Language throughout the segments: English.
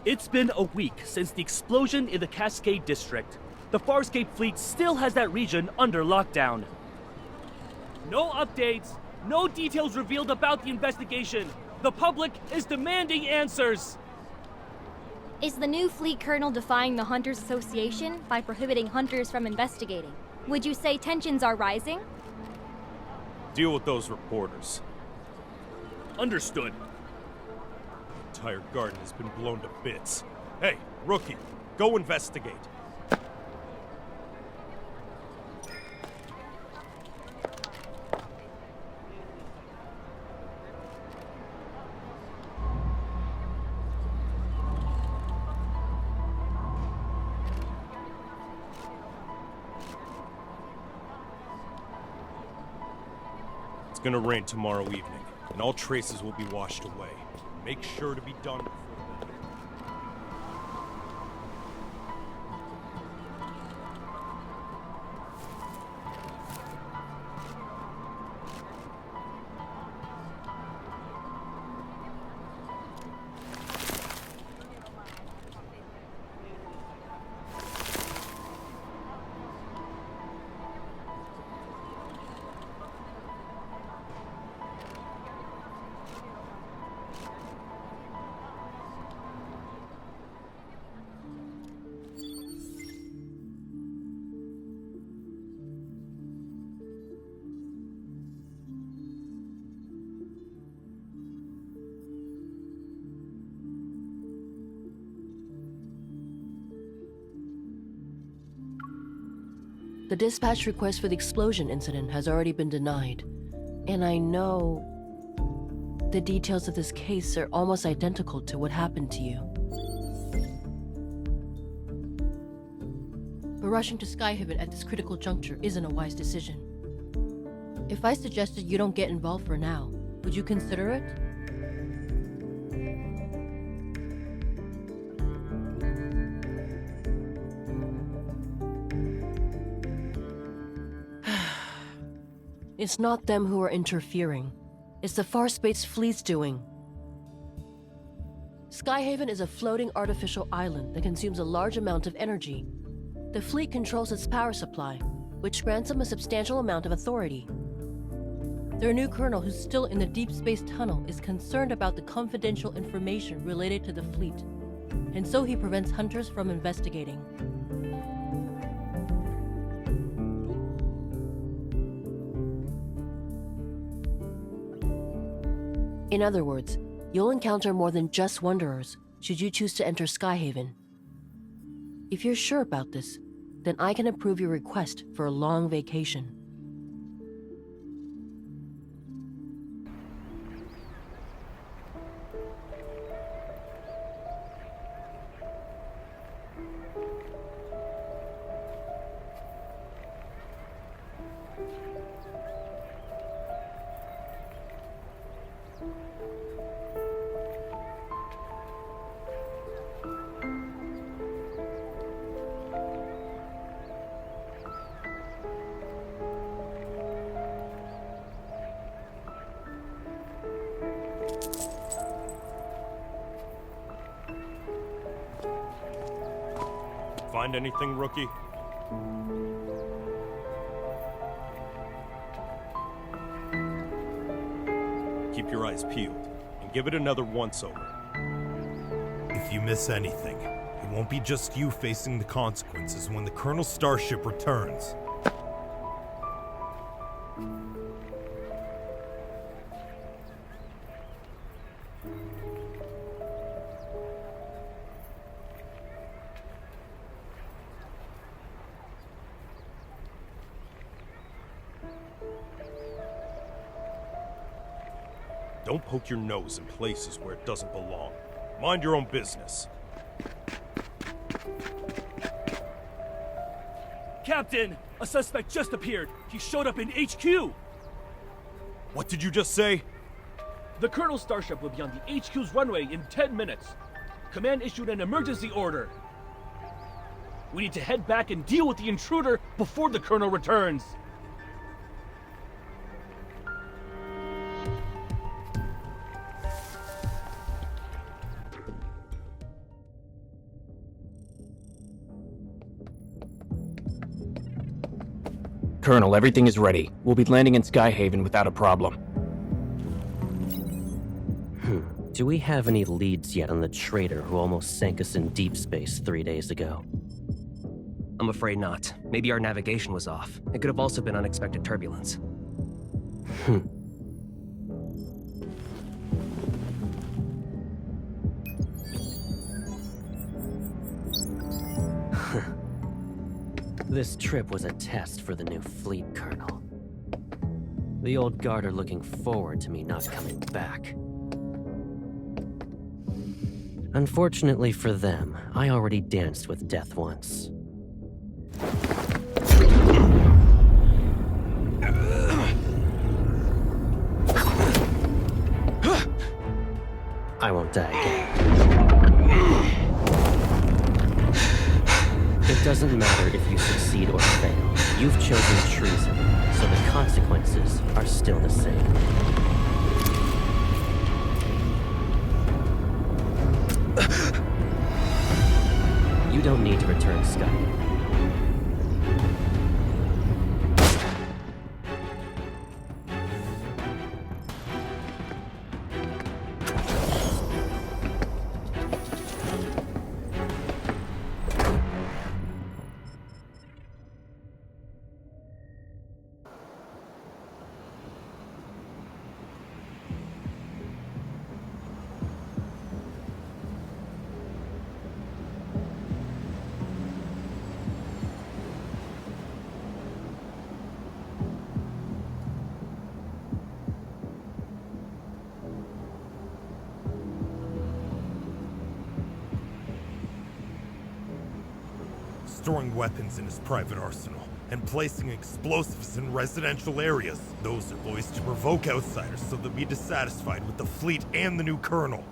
It's been a week since the explosion in the Cascade District. The Farscape fleet still has that region under lockdown. No updates, no details revealed about the investigation. The public is demanding answers. Is the new fleet colonel defying the Hunters Association by prohibiting hunters from investigating? Would you say tensions are rising? Deal with those reporters. Understood. The entire garden has been blown to bits. Hey, rookie, go investigate. It's gonna rain tomorrow evening, and all traces will be washed away. Make sure to be done before then. The dispatch request for the explosion incident has already been denied, and I know the details of this case are almost identical to what happened to you. But rushing to Skyhaven at this critical juncture isn't a wise decision. If I suggested you don't get involved for now, would you consider it? It's not them who are interfering. It's the Farspace fleet's doing. Skyhaven is a floating artificial island that consumes a large amount of energy. The fleet controls its power supply, which grants them a substantial amount of authority. Their new colonel, who's still in the Deepspace tunnel, is concerned about the confidential information related to the fleet, and so he prevents hunters from investigating. In other words, you'll encounter more than just Wanderers should you choose to enter Skyhaven. If you're sure about this, then I can approve your request for a long vacation. Find anything, rookie? Keep your eyes peeled, and give it another once-over. If you miss anything, it won't be just you facing the consequences when the Colonel's starship returns. Don't poke your nose in places where it doesn't belong. Mind your own business. Captain, a suspect just appeared. He showed up in HQ. What did you just say? The Colonel's starship will be on the HQ's runway in 10 minutes. Command issued an emergency order. We need to head back and deal with the intruder before the Colonel returns. Colonel, everything is ready. We'll be landing in Skyhaven without a problem. Do we have any leads yet on the traitor who almost sank us in deep space 3 days ago? I'm afraid not. Maybe our navigation was off. It could have also been unexpected turbulence. This trip was a test for the new fleet, Colonel. The old guard are looking forward to me not coming back. Unfortunately for them, I already danced with death once. I won't die again. It doesn't matter if you succeed or fail. You've chosen treason, so the consequences are still the same. You don't need to return Skyward. Storing weapons in his private arsenal, and placing explosives in residential areas. Those are boys to provoke outsiders so they'll be dissatisfied with the fleet and the new colonel.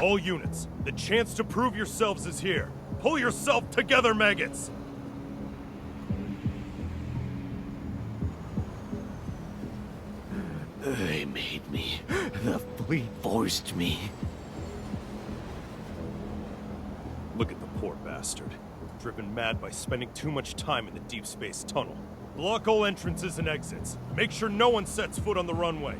All units, the chance to prove yourselves is here. Pull yourself together, maggots! They made me. The fleet forced me. Look at the poor bastard. Driven mad by spending too much time in the deep space tunnel. Block all entrances and exits. Make sure no one sets foot on the runway.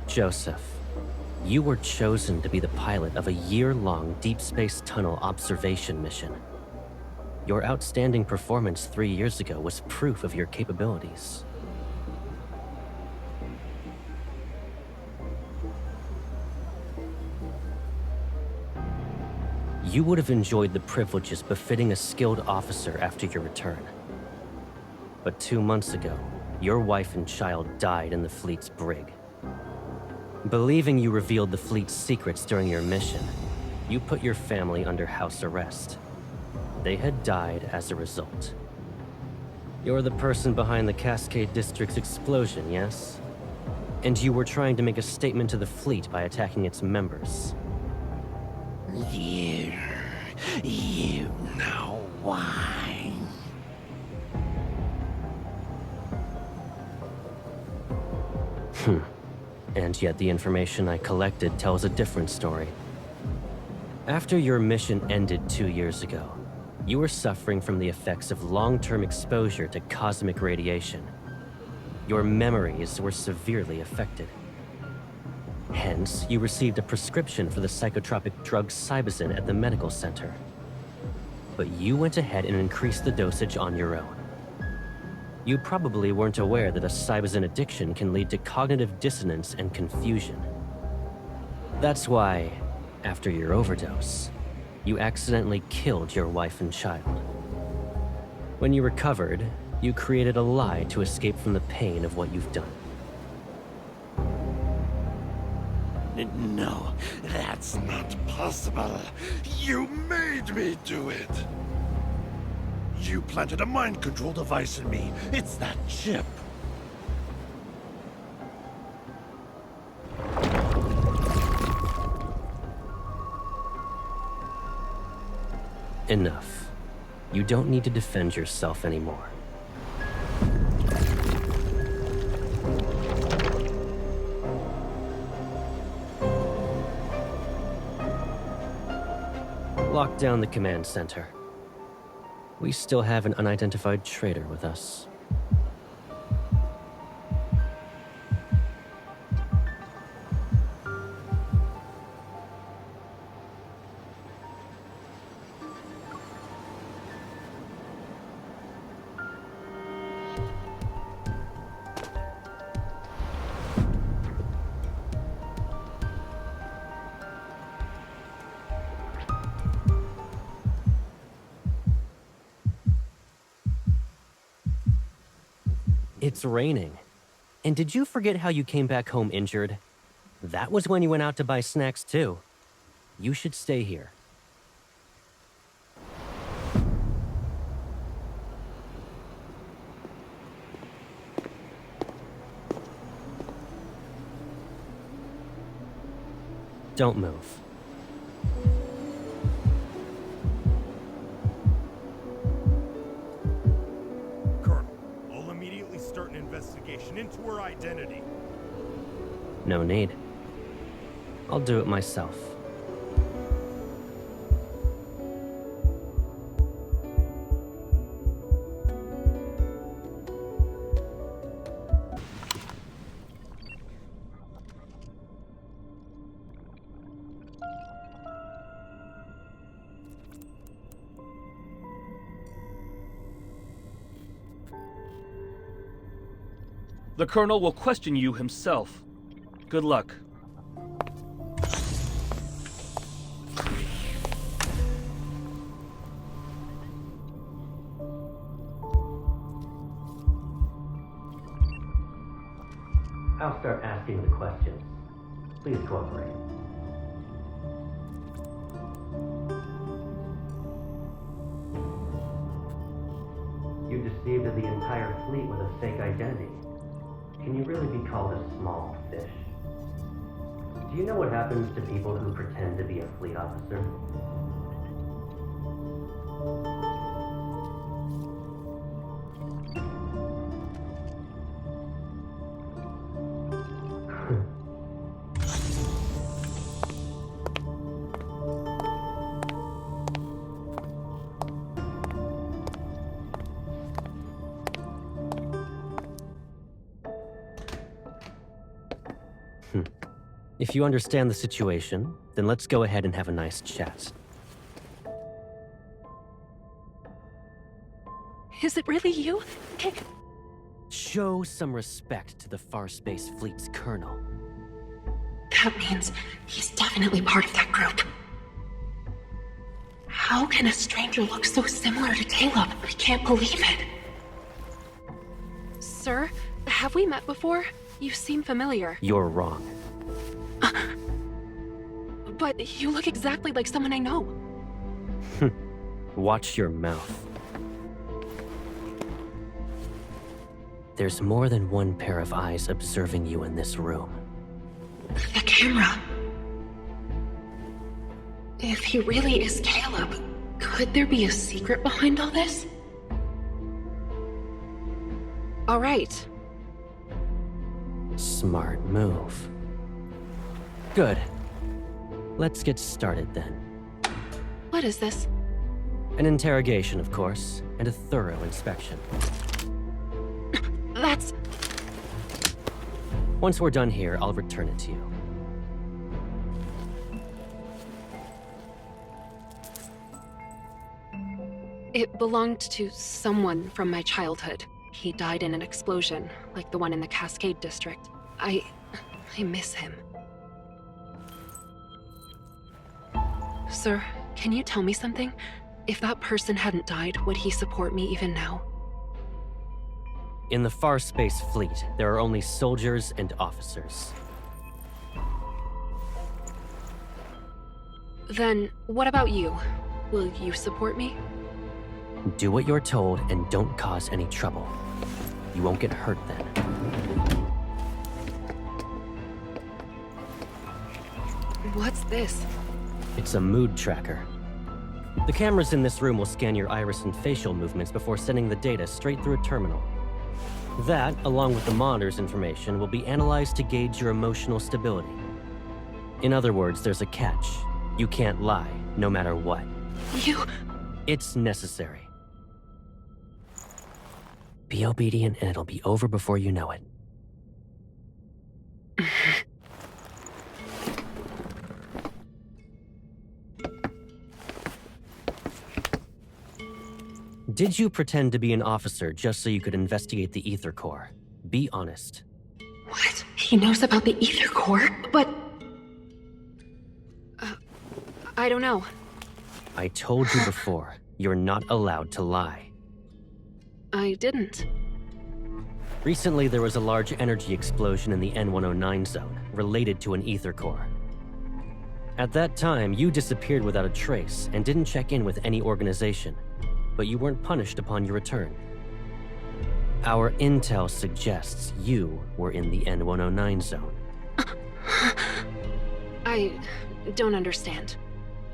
Joseph, you were chosen to be the pilot of a year-long deep space tunnel observation mission. Your outstanding performance 3 years ago was proof of your capabilities. You would have enjoyed the privileges befitting a skilled officer after your return. But 2 months ago, your wife and child died in the fleet's brig. Believing you revealed the fleet's secrets during your mission, you put your family under house arrest. They had died as a result. You're the person behind the Cascade District's explosion, yes? And you were trying to make a statement to the fleet by attacking its members. You know why. And yet the information I collected tells a different story. After your mission ended 2 years ago, you were suffering from the effects of long-term exposure to cosmic radiation. Your memories were severely affected. Hence, you received a prescription for the psychotropic drug Cybazin at the medical center. But you went ahead and increased the dosage on your own. You probably weren't aware that a Cybazin addiction can lead to cognitive dissonance and confusion. That's why, after your overdose, you accidentally killed your wife and child. When you recovered, you created a lie to escape from the pain of what you've done. No, that's not possible. You made me do it. You planted a mind control device in me. It's that chip. Enough. You don't need to defend yourself anymore. Lock down the command center. We still have an unidentified traitor with us. It's raining. And did you forget how you came back home injured? That was when you went out to buy snacks too. You should stay here. Don't move. Investigation into her identity. No need. I'll do it myself. The Colonel will question you himself. Good luck. I'll start asking the questions. Please cooperate. You deceived the entire fleet with a fake identity. Can you really be called a small fish? Do you know what happens to people who pretend to be a fleet officer? If you understand the situation, then let's go ahead and have a nice chat. Is it really you? Show some respect to the Farspace Fleet's colonel. That means he's definitely part of that group. How can a stranger look so similar to Caleb? I can't believe it. Sir, have we met before? You seem familiar. You're wrong. But you look exactly like someone I know. Watch your mouth. There's more than one pair of eyes observing you in this room. The camera. If he really is Caleb, could there be a secret behind all this? All right. Smart move. Good. Let's get started then. What is this? An interrogation, of course, and a thorough inspection. That's... Once we're done here, I'll return it to you. It belonged to someone from my childhood. He died in an explosion, like the one in the Cascade District. I miss him. Sir, can you tell me something? If that person hadn't died, would he support me even now? In the Far Space Fleet, there are only soldiers and officers. Then, what about you? Will you support me? Do what you're told and don't cause any trouble. You won't get hurt then. What's this? It's a mood tracker. The cameras in this room will scan your iris and facial movements before sending the data straight through a terminal. That, along with the monitor's information, will be analyzed to gauge your emotional stability. In other words, there's a catch. You can't lie, no matter what. It's necessary. Be obedient and it'll be over before you know it. Did you pretend to be an officer just so you could investigate the Ether Core? Be honest. What? He knows about the Ether Core? But... I don't know. I told you before, you're not allowed to lie. I didn't. Recently, there was a large energy explosion in the N109 zone, related to an Ether Core. At that time, you disappeared without a trace and didn't check in with any organization, but you weren't punished upon your return. Our intel suggests you were in the N109 zone. I don't understand.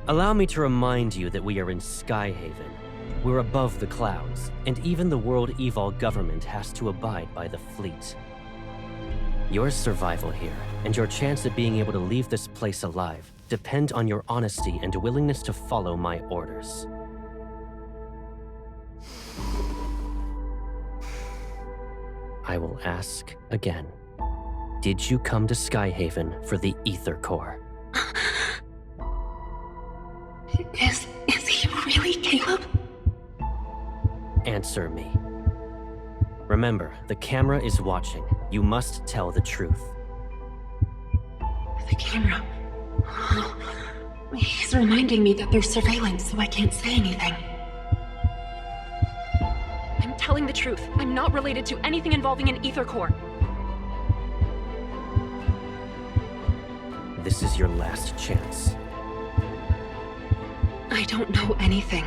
Allow me to remind you that we are in Skyhaven. We're above the clouds, and even the World Evil government has to abide by the fleet. Your survival here, and your chance at being able to leave this place alive, depend on your honesty and willingness to follow my orders. I will ask again. Did you come to Skyhaven for the Ether Core? Is he really Caleb? Answer me. Remember, the camera is watching. You must tell the truth. The camera. He's reminding me that there's surveillance, so I can't say anything. I'm telling the truth. I'm not related to anything involving an Ether Core. This is your last chance. I don't know anything.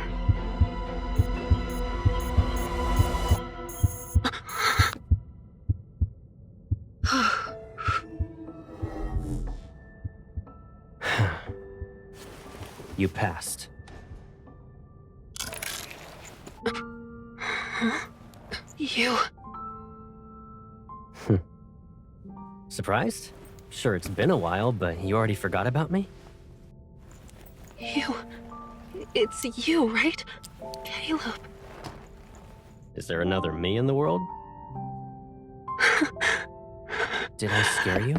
You passed. You... Surprised? Sure, it's been a while, but you already forgot about me? It's you, right? Caleb. Is there another me in the world? Did I scare you?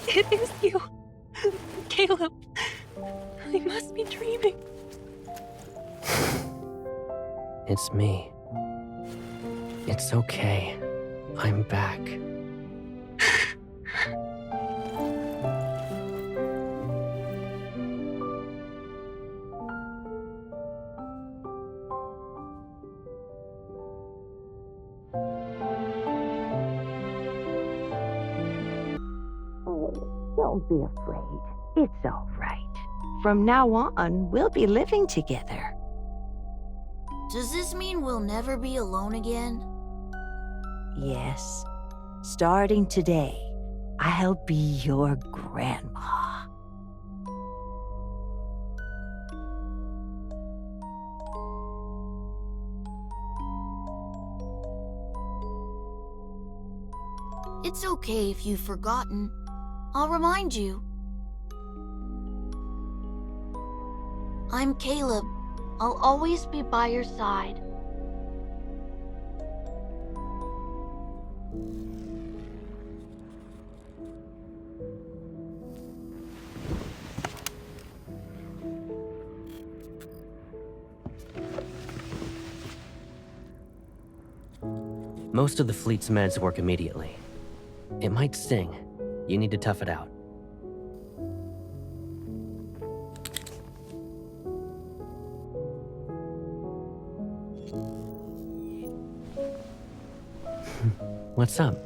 It is you. Caleb. I must be dreaming. It's me. It's okay. I'm back. Don't be afraid. It's all right. From now on, we'll be living together. Does this mean we'll never be alone again? Yes. Starting today, I'll be your grandma. It's okay if you've forgotten. I'll remind you. I'm Caleb. I'll always be by your side. Most of the fleet's meds work immediately. It might sting. You need to tough it out. What's up?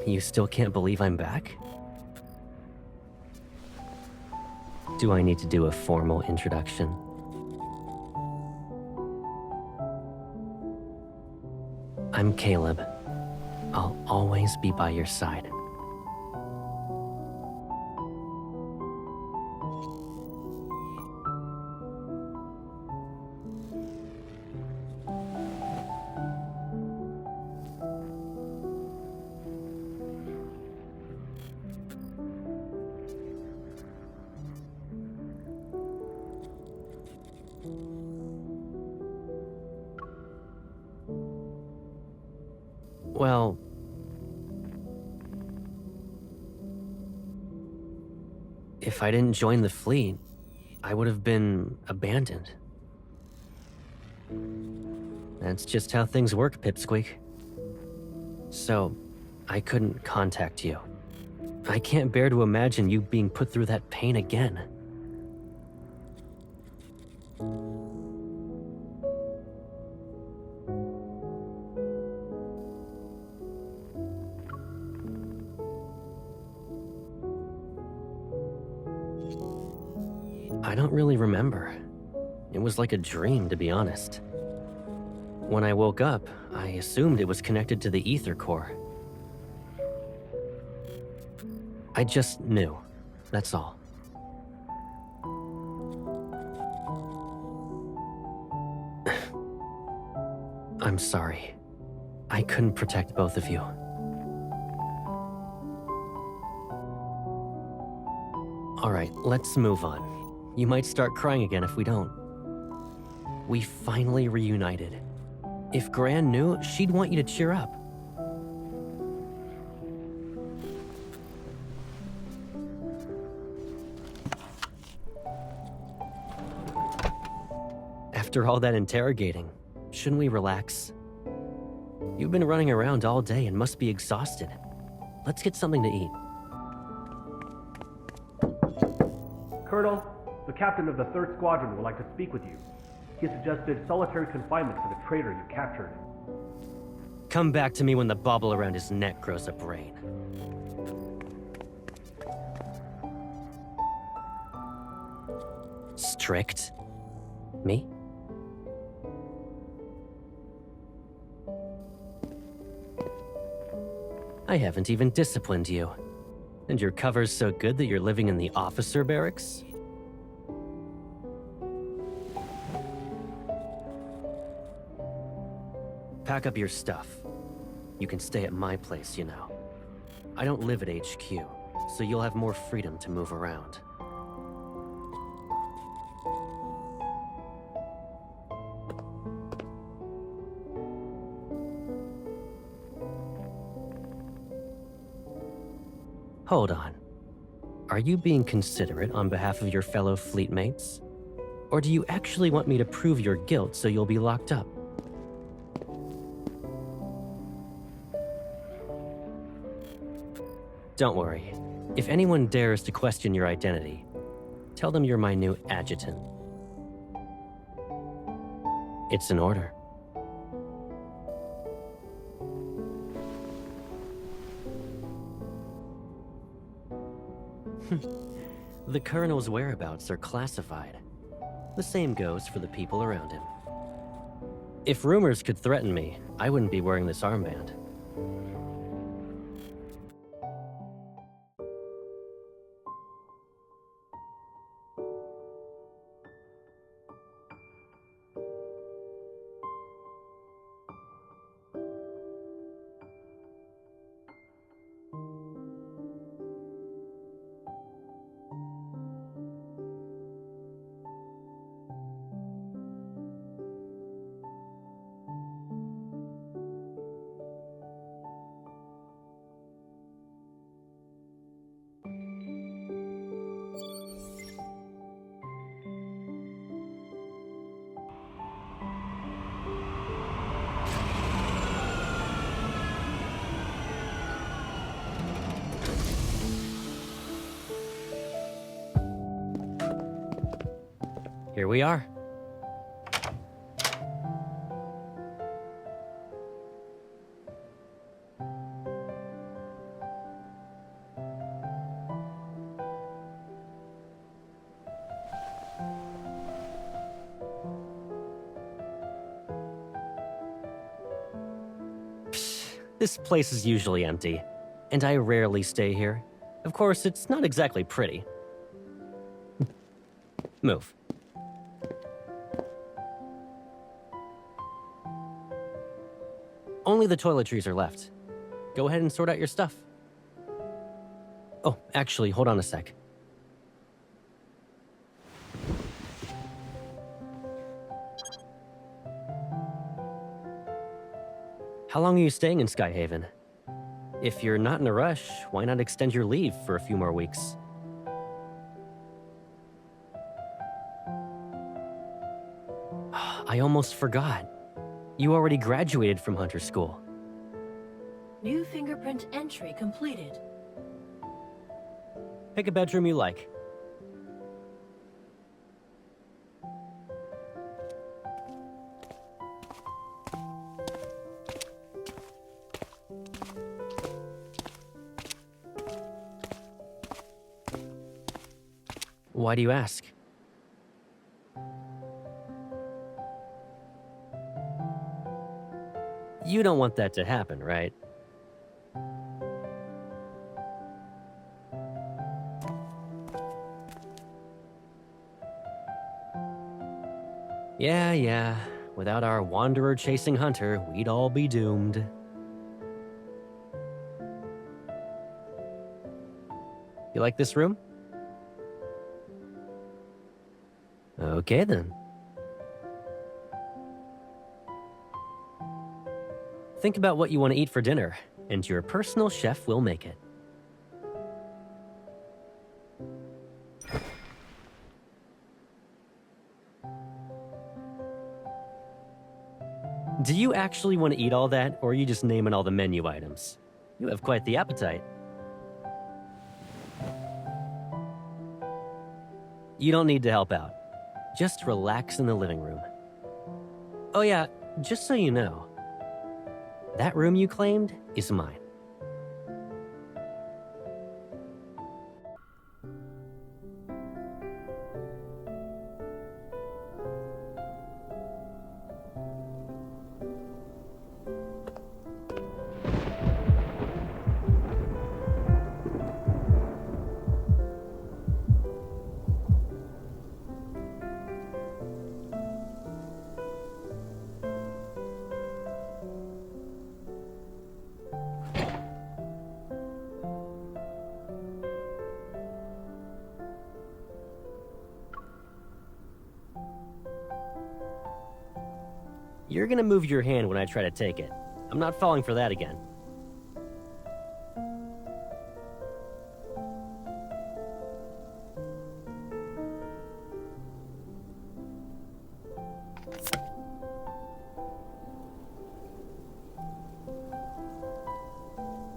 You still can't believe I'm back? Do I need to do a formal introduction? I'm Caleb. I'll always be by your side. Well, if I didn't join the fleet, I would have been abandoned. That's just how things work, Pipsqueak. So, I couldn't contact you. I can't bear to imagine you being put through that pain again. I don't really remember. It was like a dream, to be honest. When I woke up, I assumed it was connected to the ether core. I just knew. That's all. I'm sorry. I couldn't protect both of you. Alright, let's move on. You might start crying again if we don't. We finally reunited. If Gran knew, she'd want you to cheer up. After all that interrogating, shouldn't we relax? You've been running around all day and must be exhausted. Let's get something to eat. Colonel, the captain of the 3rd Squadron would like to speak with you. He suggested solitary confinement for the traitor you captured. Come back to me when the bauble around his neck grows a brain. Strict? Me? I haven't even disciplined you. And your cover's so good that you're living in the officer barracks? Pack up your stuff. You can stay at my place, you know. I don't live at HQ, so you'll have more freedom to move around. Hold on. Are you being considerate on behalf of your fellow fleet mates? Or do you actually want me to prove your guilt so you'll be locked up? Don't worry. If anyone dares to question your identity, tell them you're my new adjutant. It's an order. The Colonel's whereabouts are classified. The same goes for the people around him. If rumors could threaten me, I wouldn't be wearing this armband. Here we are. This place is usually empty, and I rarely stay here. Of course, it's not exactly pretty. Move. Only the toiletries are left. Go ahead and sort out your stuff. Oh, actually, hold on a sec. How long are you staying in Skyhaven? If you're not in a rush, why not extend your leave for a few more weeks? I almost forgot. You already graduated from Hunter School. New fingerprint entry completed. Pick a bedroom you like. Why do you ask? You don't want that to happen, right? Yeah. Without our wanderer-chasing hunter, we'd all be doomed. You like this room? Okay, then. Think about what you want to eat for dinner, and your personal chef will make it. Do you actually want to eat all that, or are you just naming all the menu items? You have quite the appetite. You don't need to help out. Just relax in the living room. Oh yeah, just so you know, that room you claimed is mine. You're gonna move your hand when I try to take it. I'm not falling for that again.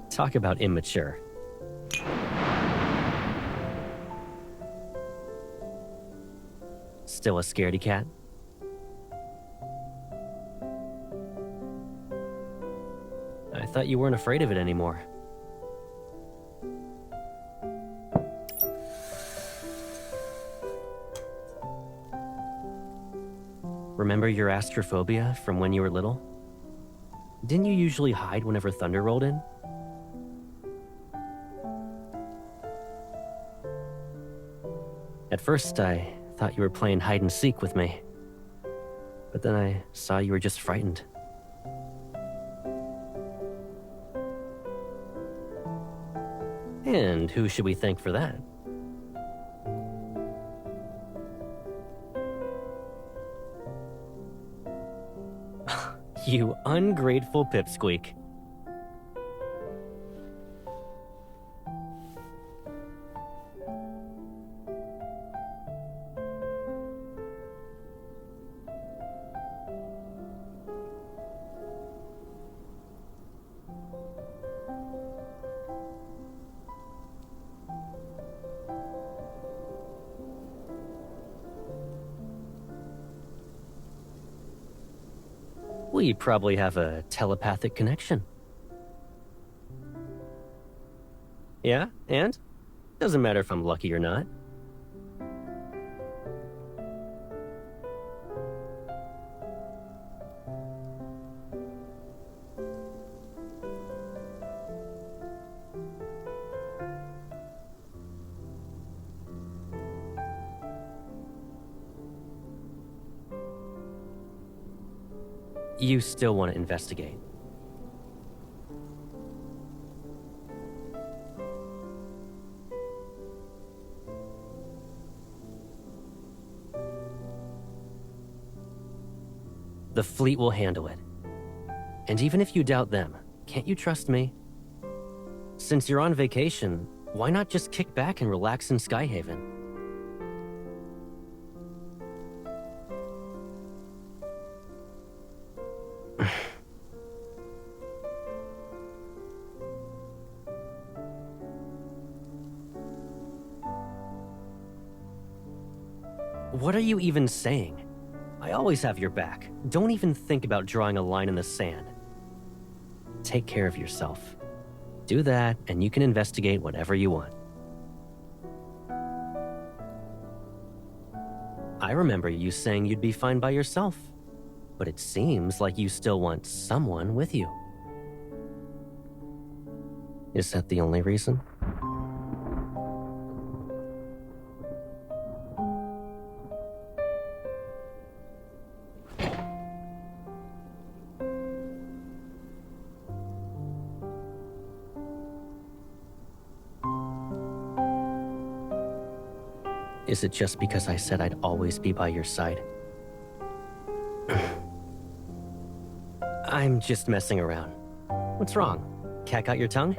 Talk about immature. Still a scaredy cat? I thought you weren't afraid of it anymore. Remember your astrophobia from when you were little? Didn't you usually hide whenever thunder rolled in? At first, I thought you were playing hide and seek with me. But then I saw you were just frightened. And who should we thank for that? You ungrateful pipsqueak. We probably have a telepathic connection. Yeah, and? Doesn't matter if I'm lucky or not. You still want to investigate. The fleet will handle it. And even if you doubt them, can't you trust me? Since you're on vacation, why not just kick back and relax in Skyhaven? What are you even saying? I always have your back. Don't even think about drawing a line in the sand. Take care of yourself. Do that, and you can investigate whatever you want. I remember you saying you'd be fine by yourself, but it seems like you still want someone with you. Is that the only reason? Is it just because I said I'd always be by your side? I'm just messing around. What's wrong? Cat got your tongue?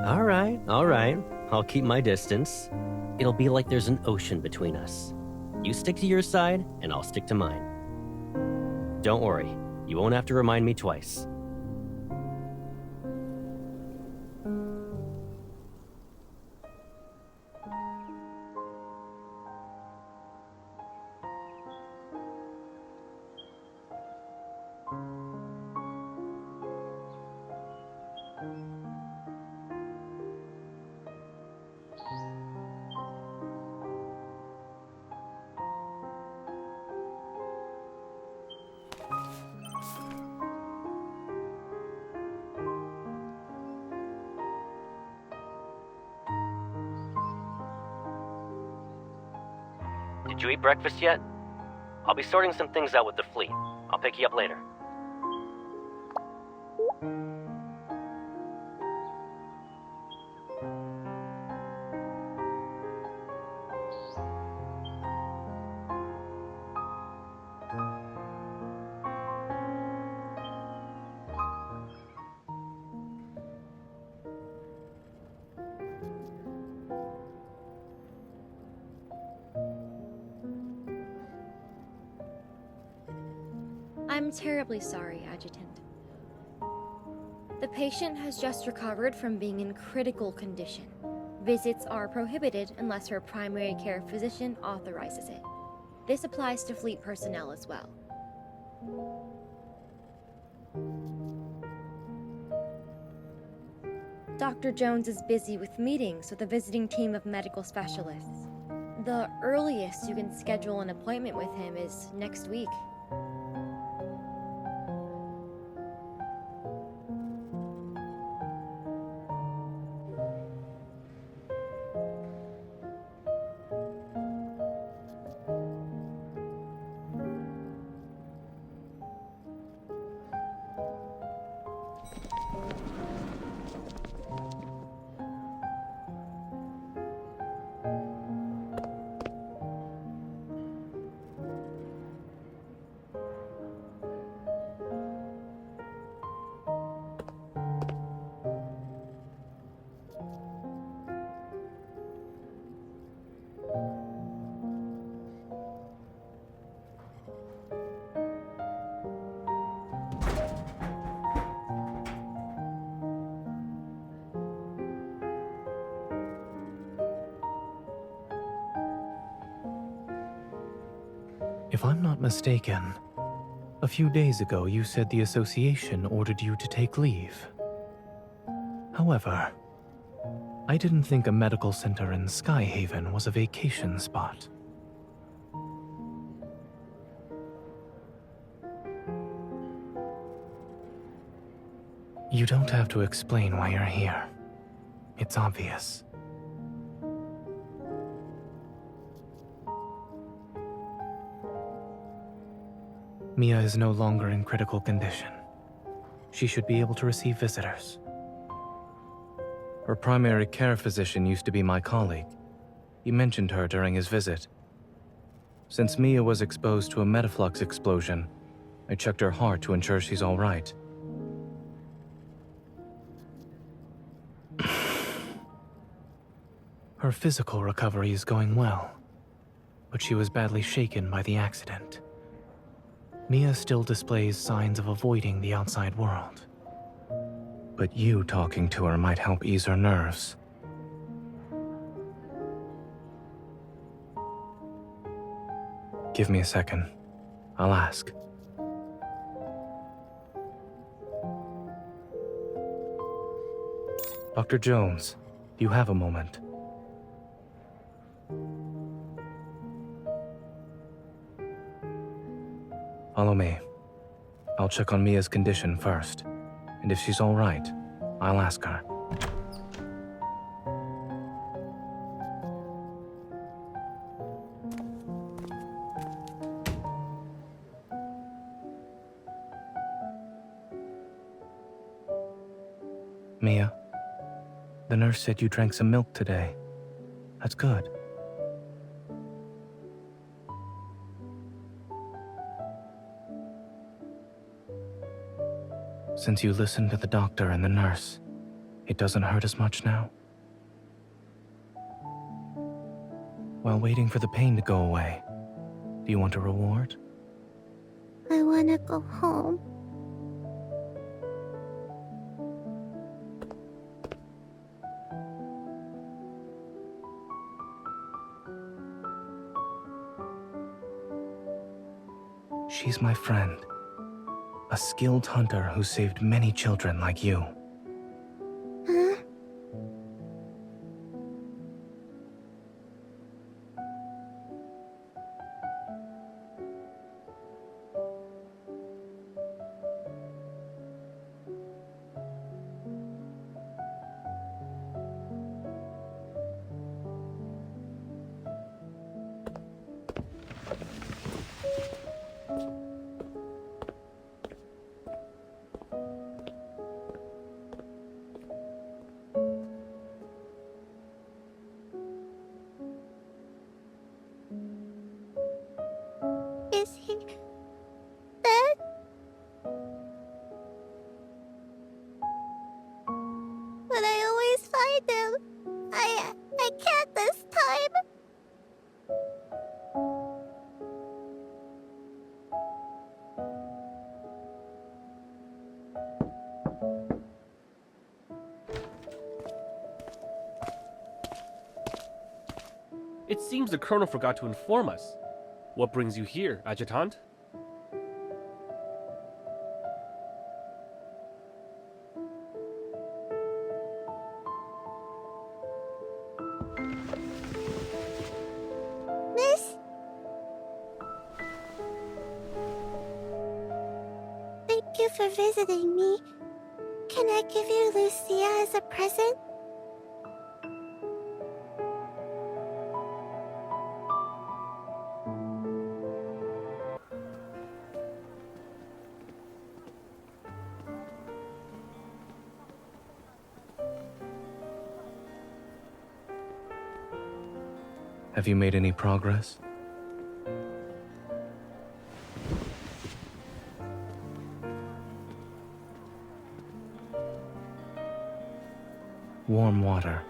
All right. I'll keep my distance. It'll be like there's an ocean between us. You stick to your side, and I'll stick to mine. Don't worry, you won't have to remind me twice. Did you eat breakfast yet? I'll be sorting some things out with the fleet. I'll pick you up later. I'm terribly sorry, Adjutant. The patient has just recovered from being in critical condition. Visits are prohibited unless her primary care physician authorizes it. This applies to fleet personnel as well. Dr. Jones is busy with meetings with a visiting team of medical specialists. The earliest you can schedule an appointment with him is next week. If I'm not mistaken, a few days ago you said the association ordered you to take leave. However, I didn't think a medical center in Skyhaven was a vacation spot. You don't have to explain why you're here. It's obvious. Mia is no longer in critical condition. She should be able to receive visitors. Her primary care physician used to be my colleague. He mentioned her during his visit. Since Mia was exposed to a metaflux explosion, I checked her heart to ensure she's all right. Her physical recovery is going well, but she was badly shaken by the accident. Mia still displays signs of avoiding the outside world. But you talking to her might help ease her nerves. Give me a second. I'll ask. Dr. Jones, do you have a moment? Follow me. I'll check on Mia's condition first, and if she's all right, I'll ask her. Mia, the nurse said you drank some milk today. That's good. Since you listened to the doctor and the nurse, it doesn't hurt as much now? While waiting for the pain to go away, do you want a reward? I want to go home. She's my friend. A skilled hunter who saved many children like you. Huh? Is he dead? But I always find him. I can't this time. It seems the Colonel forgot to inform us. What brings you here, Adjutant? Miss? Thank you for visiting me. Can I give you Lucia as a present? Have you made any progress? Warm water.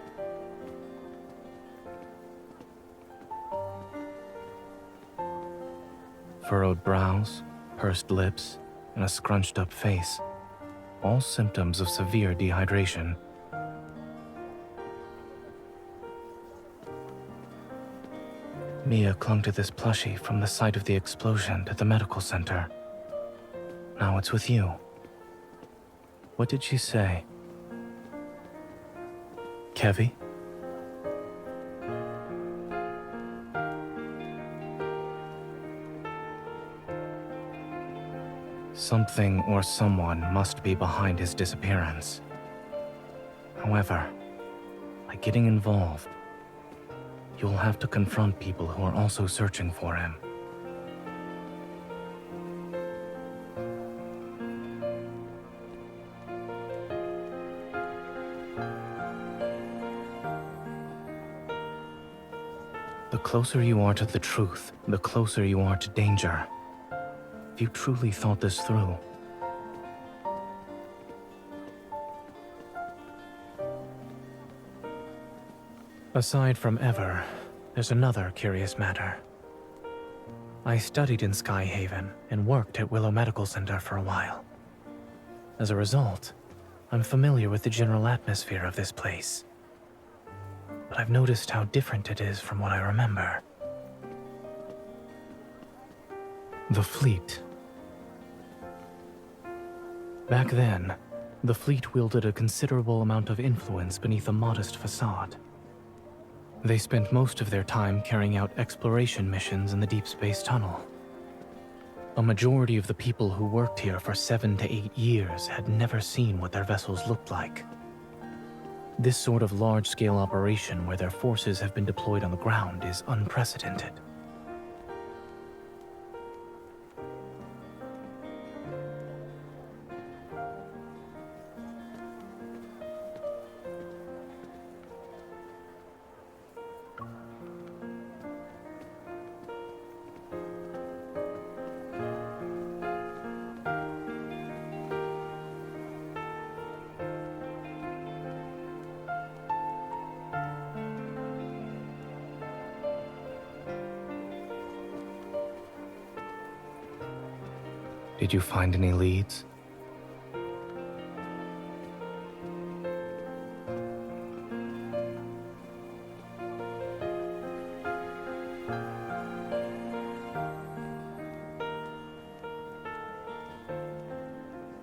Furrowed brows, pursed lips, and a scrunched up face. All symptoms of severe dehydration. Mia clung to this plushie from the site of the explosion to the medical center. Now it's with you. What did she say? Kevi? Something or someone must be behind his disappearance. However, by getting involved, you'll have to confront people who are also searching for him. The closer you are to the truth, the closer you are to danger. If you truly thought this through. Aside from Ever, there's another curious matter. I studied in Skyhaven and worked at Willow Medical Center for a while. As a result, I'm familiar with the general atmosphere of this place. But I've noticed how different it is from what I remember. The fleet. Back then, the fleet wielded a considerable amount of influence beneath a modest facade. They spent most of their time carrying out exploration missions in the Deepspace tunnel. A majority of the people who worked here for 7 to 8 years had never seen what their vessels looked like. This sort of large-scale operation where their forces have been deployed on the ground is unprecedented. Did you find any leads?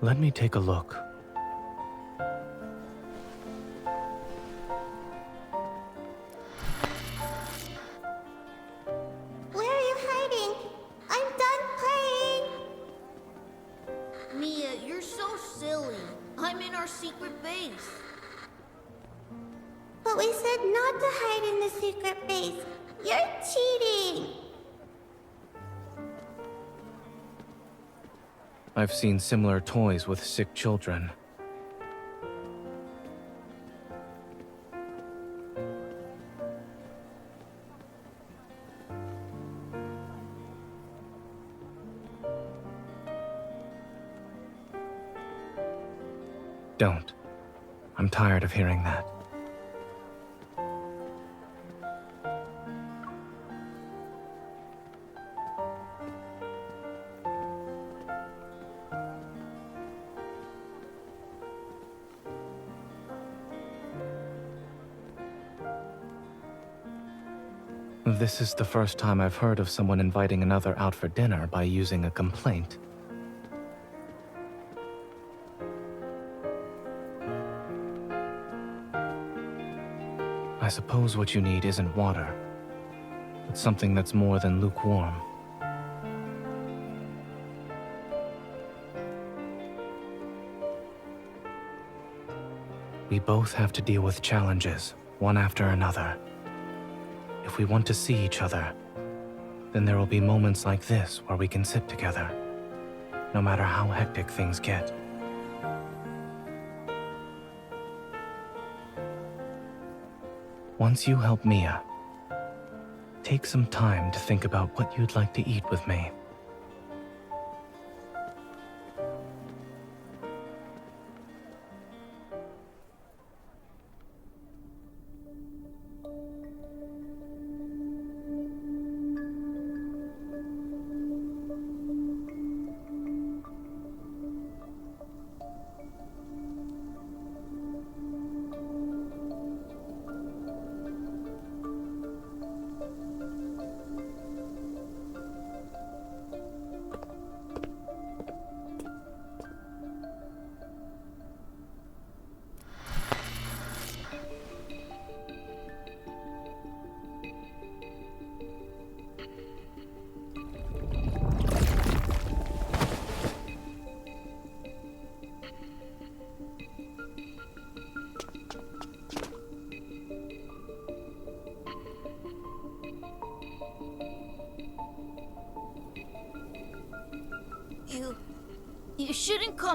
Let me take a look. Where are you hiding? I'm done playing! Mia, you're so silly. I'm in our secret base. But we said not to hide in the secret base. You're cheating! I've seen similar toys with sick children. Don't. I'm tired of hearing that. This is the first time I've heard of someone inviting another out for dinner by using a complaint. I suppose what you need isn't water, but something that's more than lukewarm. We both have to deal with challenges, one after another. If we want to see each other, then there will be moments like this where we can sit together, no matter how hectic things get. Once you help Mia, take some time to think about what you'd like to eat with me.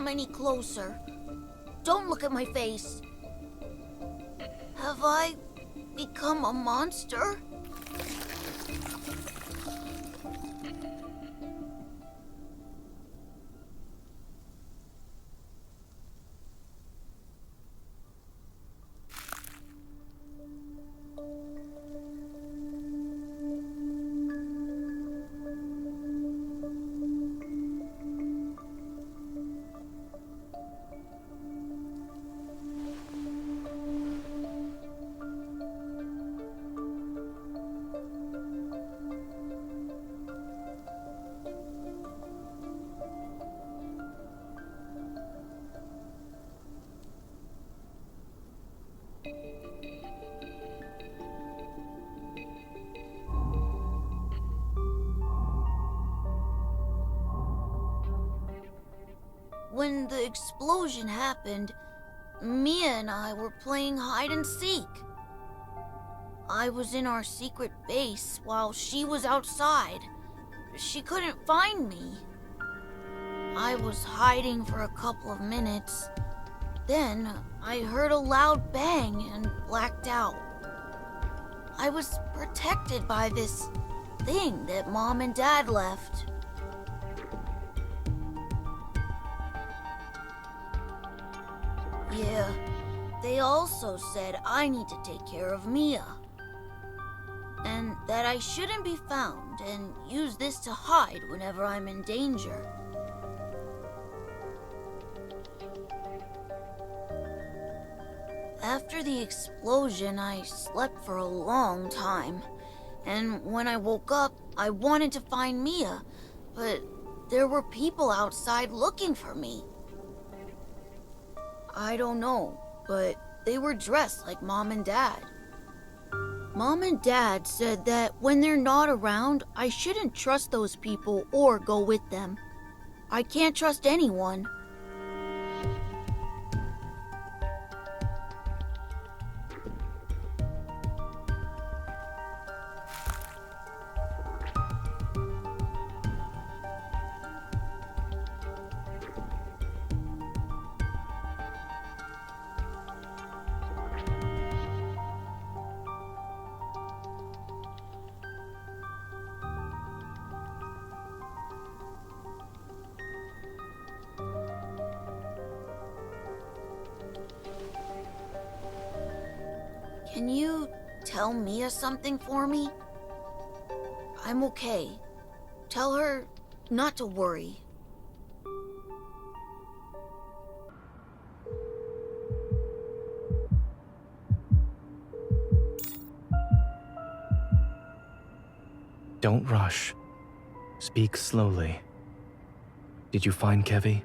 come any closer. Don't look at my face. Have I become a monster? When the explosion happened, Mia and I were playing hide and seek. I was in our secret base while she was outside. She couldn't find me. I was hiding for a couple of minutes. Then I heard a loud bang and blacked out. I was protected by this thing that Mom and Dad left. Yeah, they also said I need to take care of Mia. And that I shouldn't be found and use this to hide whenever I'm in danger. After the explosion, I slept for a long time. And when I woke up, I wanted to find Mia, but there were people outside looking for me. I don't know, but they were dressed like Mom and Dad. Mom and Dad said that when they're not around, I shouldn't trust those people or go with them. I can't trust anyone. Can you tell Mia something for me? I'm okay. Tell her not to worry. Don't rush. Speak slowly. Did you find Kevi?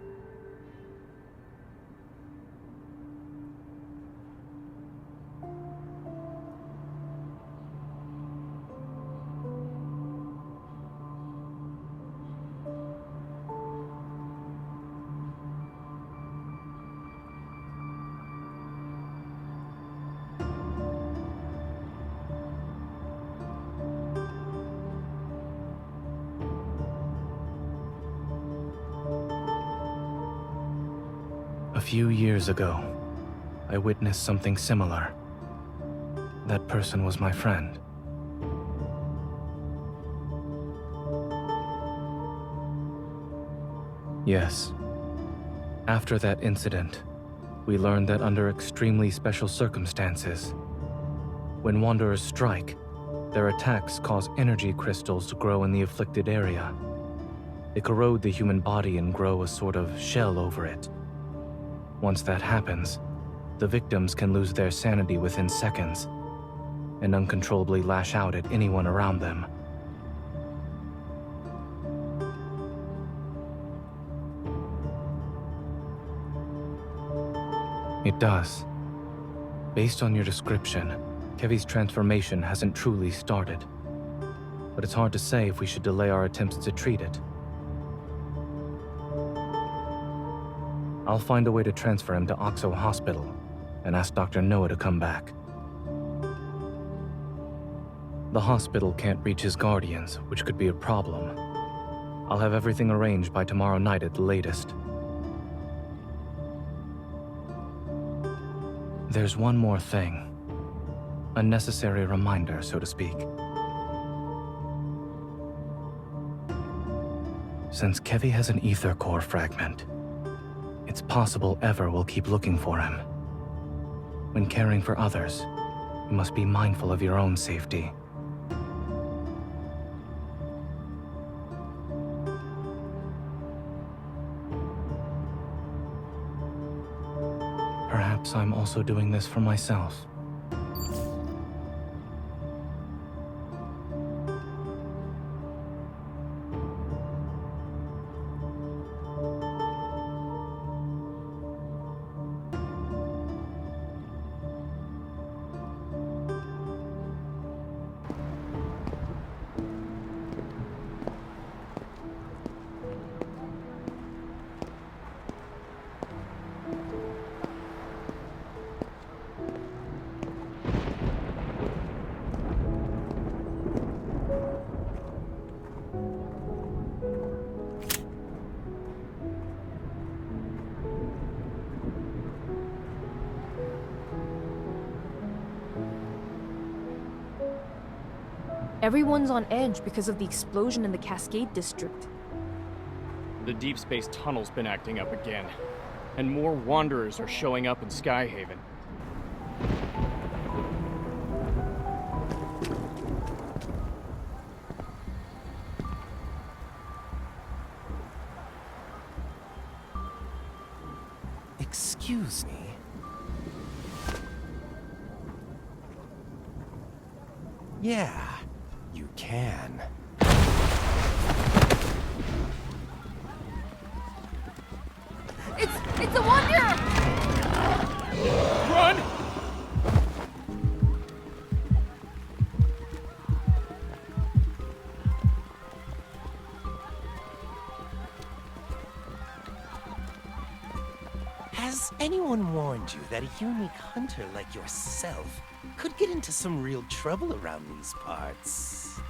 A few years ago, I witnessed something similar. That person was my friend. Yes. After that incident, we learned that under extremely special circumstances, when Wanderers strike, their attacks cause energy crystals to grow in the afflicted area. They corrode the human body and grow a sort of shell over it. Once that happens, the victims can lose their sanity within seconds and uncontrollably lash out at anyone around them. It does. Based on your description, Kevi's transformation hasn't truly started, but it's hard to say if we should delay our attempts to treat it. I'll find a way to transfer him to Oxo Hospital and ask Dr. Noah to come back. The hospital can't reach his guardians, which could be a problem. I'll have everything arranged by tomorrow night at the latest. There's one more thing. A necessary reminder, so to speak. Since Kevi has an ether core fragment, it's possible Ever will keep looking for him. When caring for others, you must be mindful of your own safety. Perhaps I'm also doing this for myself. Everyone's on edge because of the explosion in the Cascade District. The Deepspace tunnel's been acting up again, and more Wanderers are showing up in Skyhaven. Excuse me. Yeah, you can. It's a Wanderer! Run! Has anyone warned you that a unique hunter like yourself could get into some real trouble around these parts?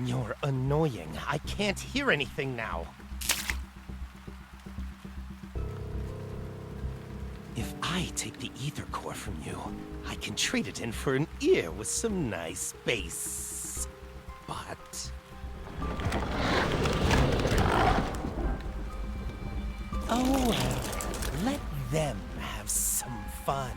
You're annoying. I can't hear anything now. If I take the ether core from you, I can trade it in for an ear with some nice bass. But... oh well, let them have some fun.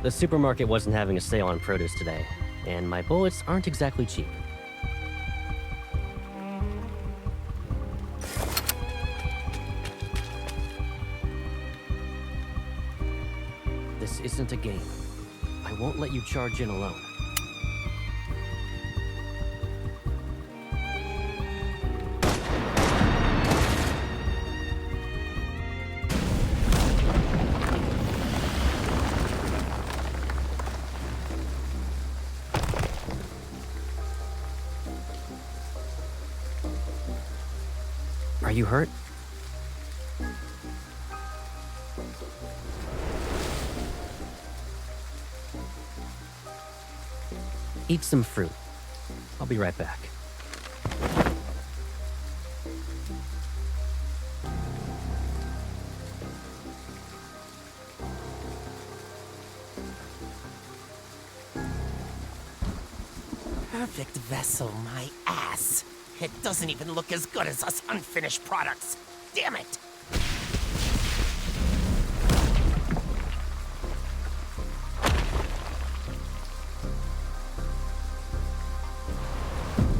The supermarket wasn't having a sale on produce today, and my bullets aren't exactly cheap. This isn't a game. I won't let you charge in alone. Are you hurt? Eat some fruit. I'll be right back. Perfect vessel, my ass. It doesn't even look as good as us unfinished products. Damn it!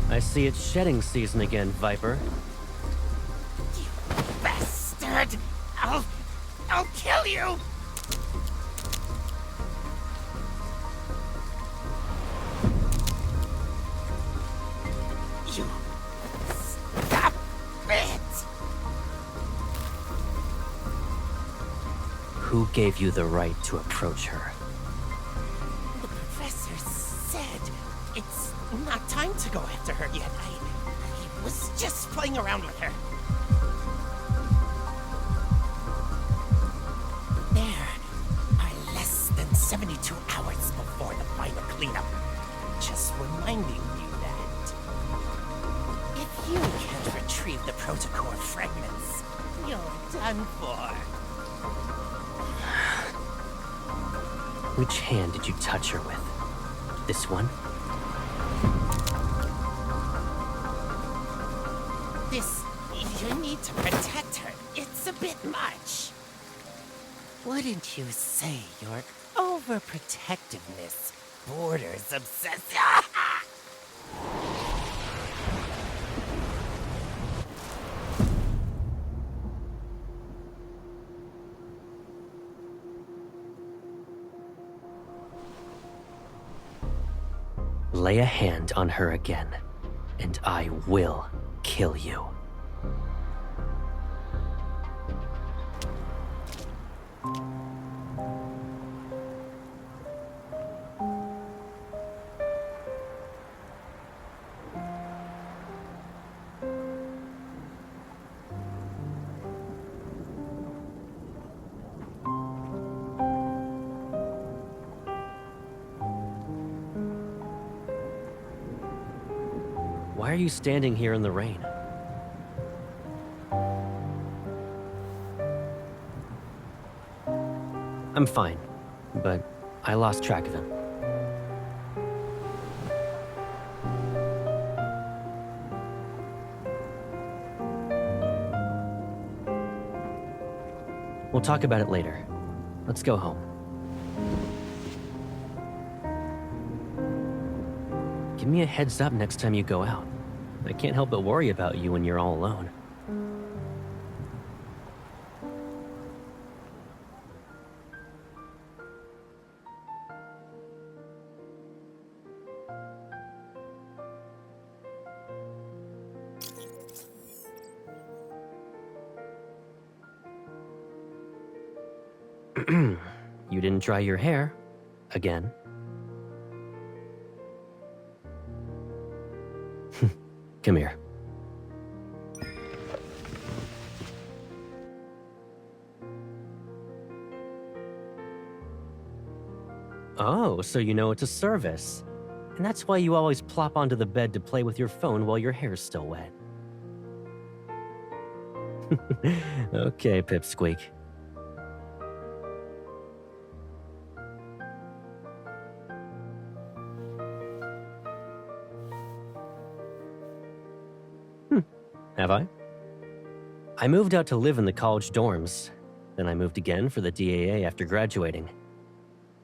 I see it's shedding season again, Viper. You bastard! I'll kill you! Who gave you the right to approach her? The professor said it's not time to go after her yet. I was just playing around with her. There are less than 72 hours before the final cleanup. Just reminding you that if you can't retrieve the protocore fragments, you're done for. Which hand did you touch her with? This one? You need to protect her. It's a bit much. Wouldn't you say your overprotectiveness borders obsession? Lay a hand on her again, and I will kill you. Why are you standing here in the rain? I'm fine, but I lost track of him. We'll talk about it later. Let's go home. Give me a heads up next time you go out. I can't help but worry about you when you're all alone. You didn't dry your hair. Again. Come here. Oh, so you know it's a service. And that's why you always plop onto the bed to play with your phone while your hair's still wet. Okay, Pipsqueak. Have I? I moved out to live in the college dorms. Then I moved again for the DAA after graduating.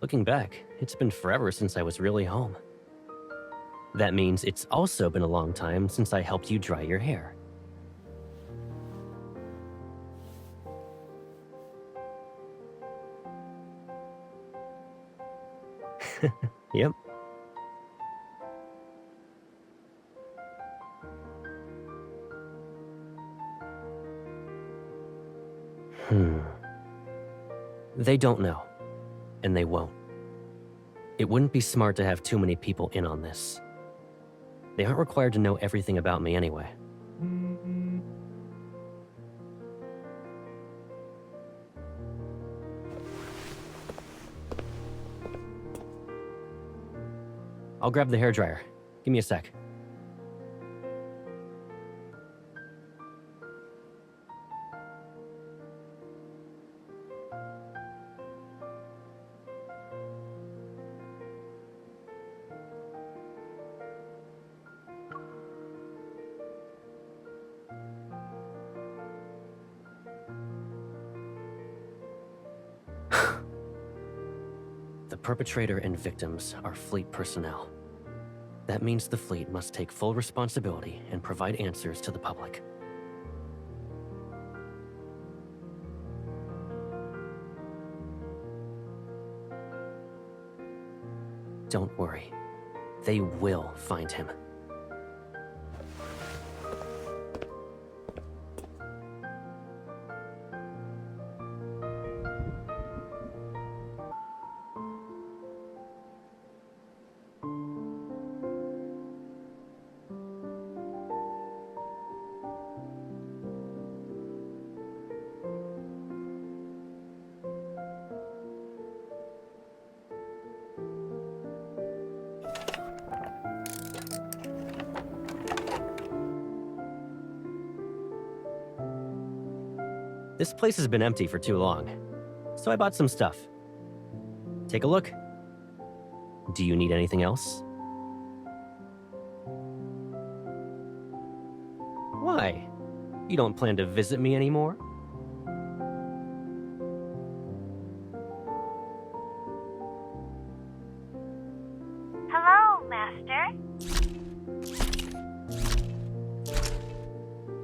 Looking back, it's been forever since I was really home. That means it's also been a long time since I helped you dry your hair. Yep. They don't know, and they won't. It wouldn't be smart to have too many people in on this. They aren't required to know everything about me anyway. I'll grab the hairdryer. Give me a sec. The perpetrator and victims are fleet personnel. That means the fleet must take full responsibility and provide answers to the public. Don't worry. They will find him. This place has been empty for too long, so I bought some stuff. Take a look. Do you need anything else? Why? You don't plan to visit me anymore? Hello, Master.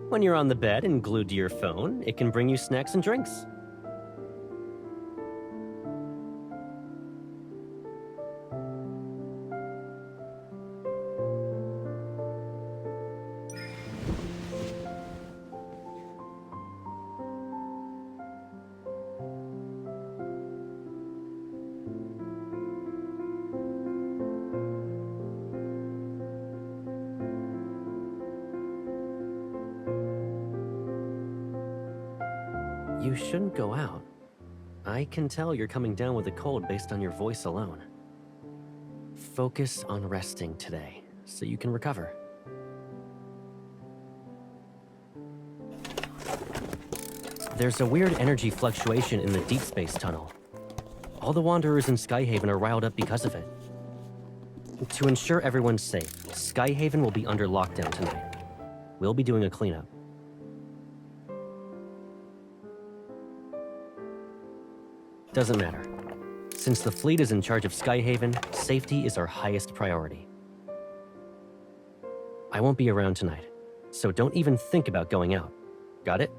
When you're on the bed and glued to your phone, it can bring you snacks and drinks. You shouldn't go out. I can tell you're coming down with a cold based on your voice alone. Focus on resting today, so you can recover. There's a weird energy fluctuation in the Deepspace tunnel. All the Wanderers in Skyhaven are riled up because of it. To ensure everyone's safe, Skyhaven will be under lockdown tonight. We'll be doing a cleanup. Doesn't matter. Since the fleet is in charge of Skyhaven, safety is our highest priority. I won't be around tonight, so don't even think about going out. Got it?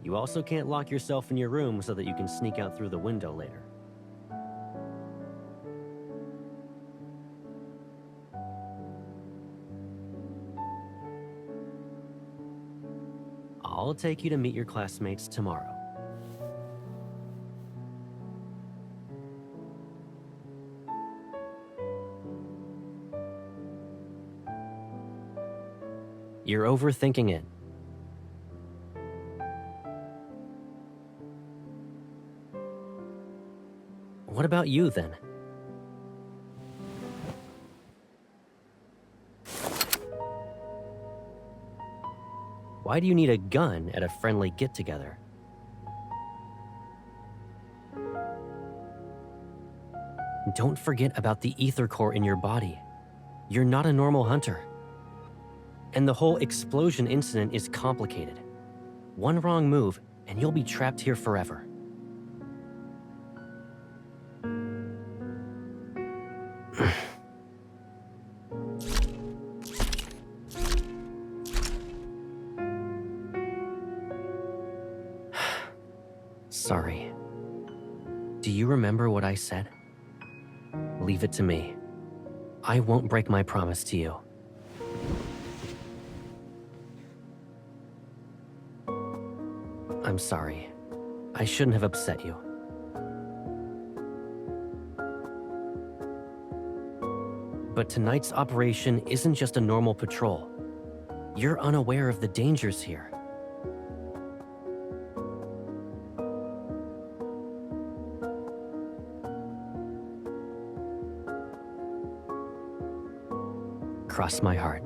You also can't lock yourself in your room so that you can sneak out through the window later. I'll take you to meet your classmates tomorrow. You're overthinking it. What about you, then? Why do you need a gun at a friendly get-together? Don't forget about the ether core in your body. You're not a normal hunter. And the whole explosion incident is complicated. One wrong move, and you'll be trapped here forever. Sorry. Do you remember what I said? Leave it to me. I won't break my promise to you. I'm sorry. I shouldn't have upset you. But tonight's operation isn't just a normal patrol. You're unaware of the dangers here. Cross my heart.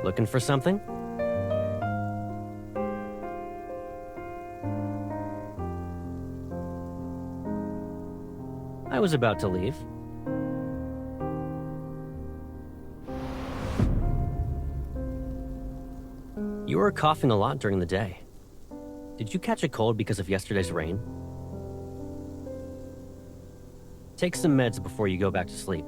Looking for something? I was about to leave. You were coughing a lot during the day. Did you catch a cold because of yesterday's rain? Take some meds before you go back to sleep.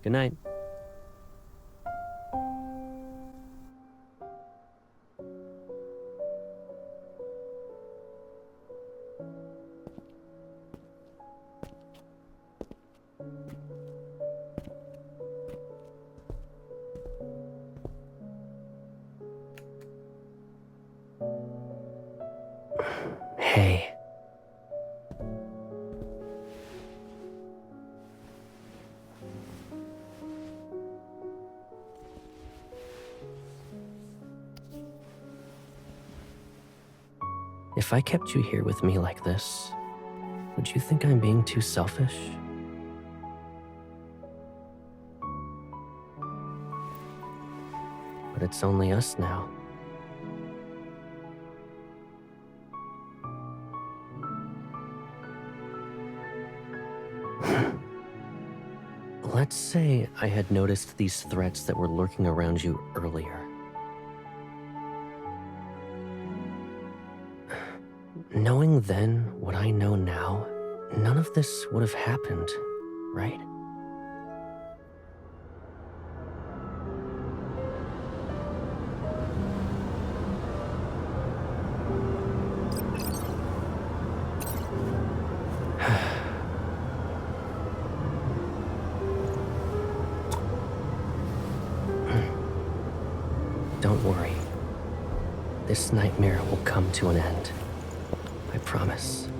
Good night. Hey. If I kept you here with me like this, would you think I'm being too selfish? But it's only us now. Let's say I had noticed these threats that were lurking around you earlier. Knowing then what I know now, none of this would have happened, right? Don't worry. This nightmare will come to an end. I promise.